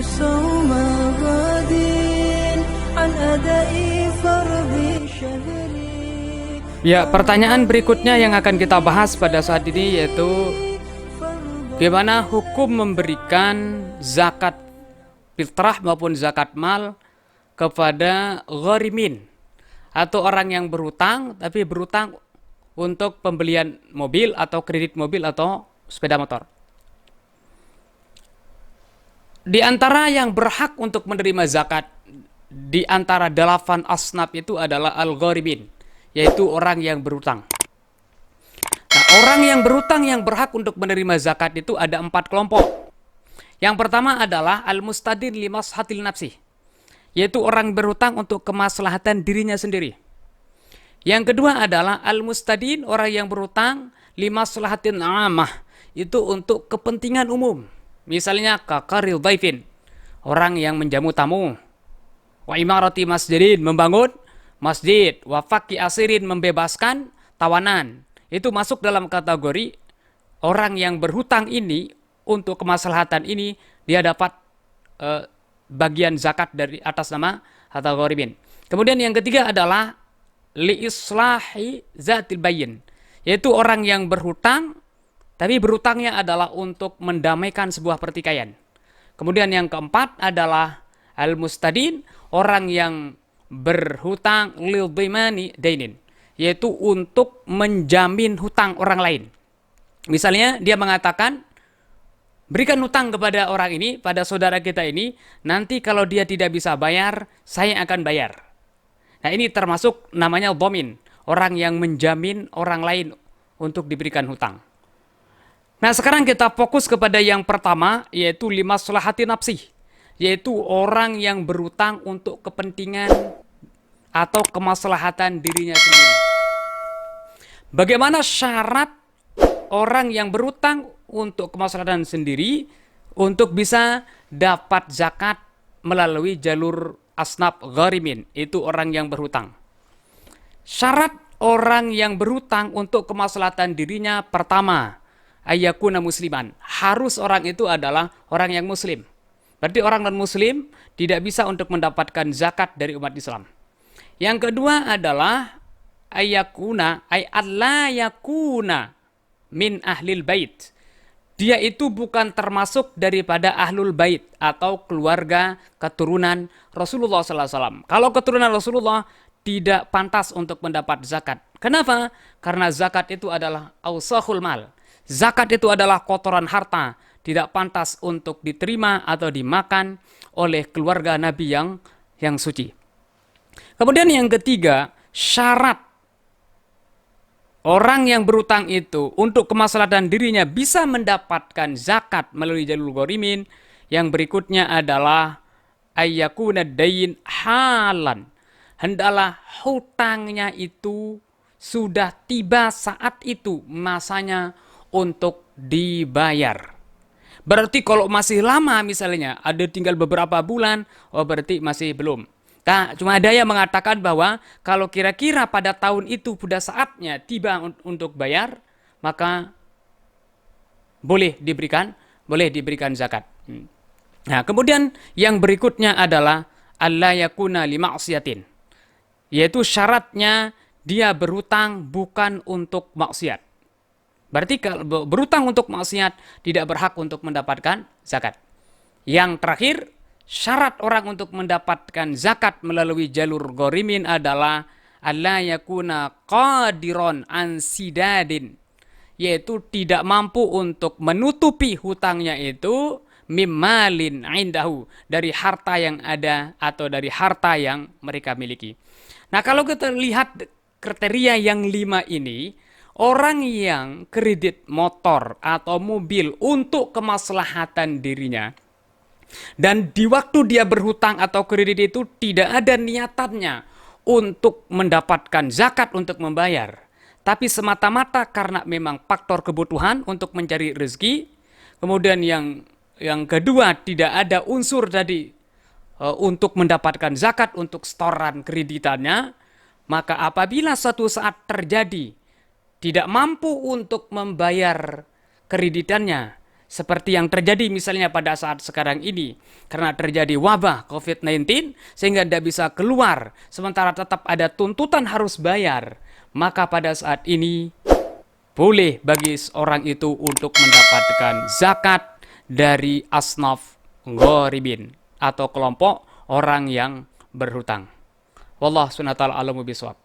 صوم غد عن أداء فرض شهري. Ya, pertanyaan berikutnya yang akan kita bahas pada saat ini yaitu bagaimana hukum memberikan zakat fitrah maupun zakat mal kepada gharimin atau orang yang berhutang tapi berhutang untuk pembelian mobil atau kredit mobil atau sepeda motor. Di antara yang berhak untuk menerima zakat di antara 8 asnaf itu adalah al-gharimin, yaitu orang yang berhutang. Nah, orang yang berhutang yang berhak untuk menerima zakat itu ada 4 kelompok. Yang pertama adalah al-mustadin limashatil nafsi, yaitu orang berhutang untuk kemaslahatan dirinya sendiri. Yang kedua adalah al-mustadin, orang yang berhutang limaslahatin amah, itu untuk kepentingan umum. Misalnya kakaril daifin, orang yang menjamu tamu. Wa imarati masjidin, membangun masjid. Wa faki asirin, membebaskan tawanan. Itu masuk dalam kategori orang yang berhutang ini untuk kemaslahatan ini, dia dapat bagian zakat dari atas nama atau gharimin. Kemudian yang ketiga adalah li islahi zatil bayin, yaitu orang yang berhutang tapi berhutangnya adalah untuk mendamaikan sebuah pertikaian. Kemudian yang keempat adalah al-mustadin, orang yang berhutang lil dimani dainin, yaitu untuk menjamin hutang orang lain. Misalnya dia mengatakan, berikan hutang kepada orang ini, pada saudara kita ini, nanti kalau dia tidak bisa bayar, saya akan bayar. Nah, ini termasuk namanya dhamin, orang yang menjamin orang lain untuk diberikan hutang. Nah, sekarang kita fokus kepada yang pertama, yaitu limaslahati nafsi, yaitu orang yang berhutang untuk kepentingan atau kemaslahatan dirinya sendiri. Bagaimana syarat orang yang berhutang untuk kemaslahatan sendiri untuk bisa dapat zakat melalui jalur asnaf gharimin, itu orang yang berhutang. Syarat orang yang berhutang untuk kemaslahatan dirinya pertama, ayyakuna musliman, harus orang itu adalah orang yang muslim. Berarti orang non-muslim tidak bisa untuk mendapatkan zakat dari umat Islam. Yang kedua adalah ayyakuna ay alla yakuna min ahlil bait. Dia itu bukan termasuk daripada ahlul bait atau keluarga keturunan Rasulullah SAW. Kalau keturunan Rasulullah tidak pantas untuk mendapat zakat. Kenapa? Karena zakat itu adalah awsahul mal. Zakat itu adalah kotoran harta, tidak pantas untuk diterima atau dimakan oleh keluarga Nabi yang suci. Kemudian yang ketiga, syarat orang yang berhutang itu untuk kemaslahatan dirinya bisa mendapatkan zakat melalui jalur gharimin. Yang berikutnya adalah ayyakuna dayin halan. Hendaklah hutangnya itu sudah tiba saat itu masanya untuk dibayar. Berarti kalau masih lama misalnya, ada tinggal beberapa bulan, oh berarti masih belum. Nah, cuma ada yang mengatakan bahwa kalau kira-kira pada tahun itu sudah saatnya tiba untuk bayar, maka boleh diberikan zakat. Nah, kemudian yang berikutnya adalah alla yakuna li ma'siyatin, yaitu syaratnya dia berhutang bukan untuk maksiat. Berarti kalau berhutang untuk maksiat tidak berhak untuk mendapatkan zakat. Yang terakhir, syarat orang untuk mendapatkan zakat melalui jalur gharimin adalah alla yakuna qadiron an sidadin, yaitu tidak mampu untuk menutupi hutangnya itu mimmalin indahu, dari harta yang ada atau dari harta yang mereka miliki. Nah, kalau kita lihat kriteria yang 5 ini, orang yang kredit motor atau mobil untuk kemaslahatan dirinya, dan di waktu dia berhutang atau kredit itu tidak ada niatannya untuk mendapatkan zakat untuk membayar, tapi semata-mata karena memang faktor kebutuhan untuk mencari rezeki. Kemudian yang kedua, tidak ada unsur tadi untuk mendapatkan zakat untuk setoran kreditannya, maka apabila suatu saat terjadi tidak mampu untuk membayar kreditannya, seperti yang terjadi misalnya pada saat sekarang ini, karena terjadi wabah COVID-19 sehingga tidak bisa keluar, sementara tetap ada tuntutan harus bayar, maka pada saat ini boleh bagi seorang itu untuk mendapatkan zakat dari asnaf gharibin atau kelompok orang yang berhutang. Wallahu subhanahu wa ta'ala a'lamu bishawab.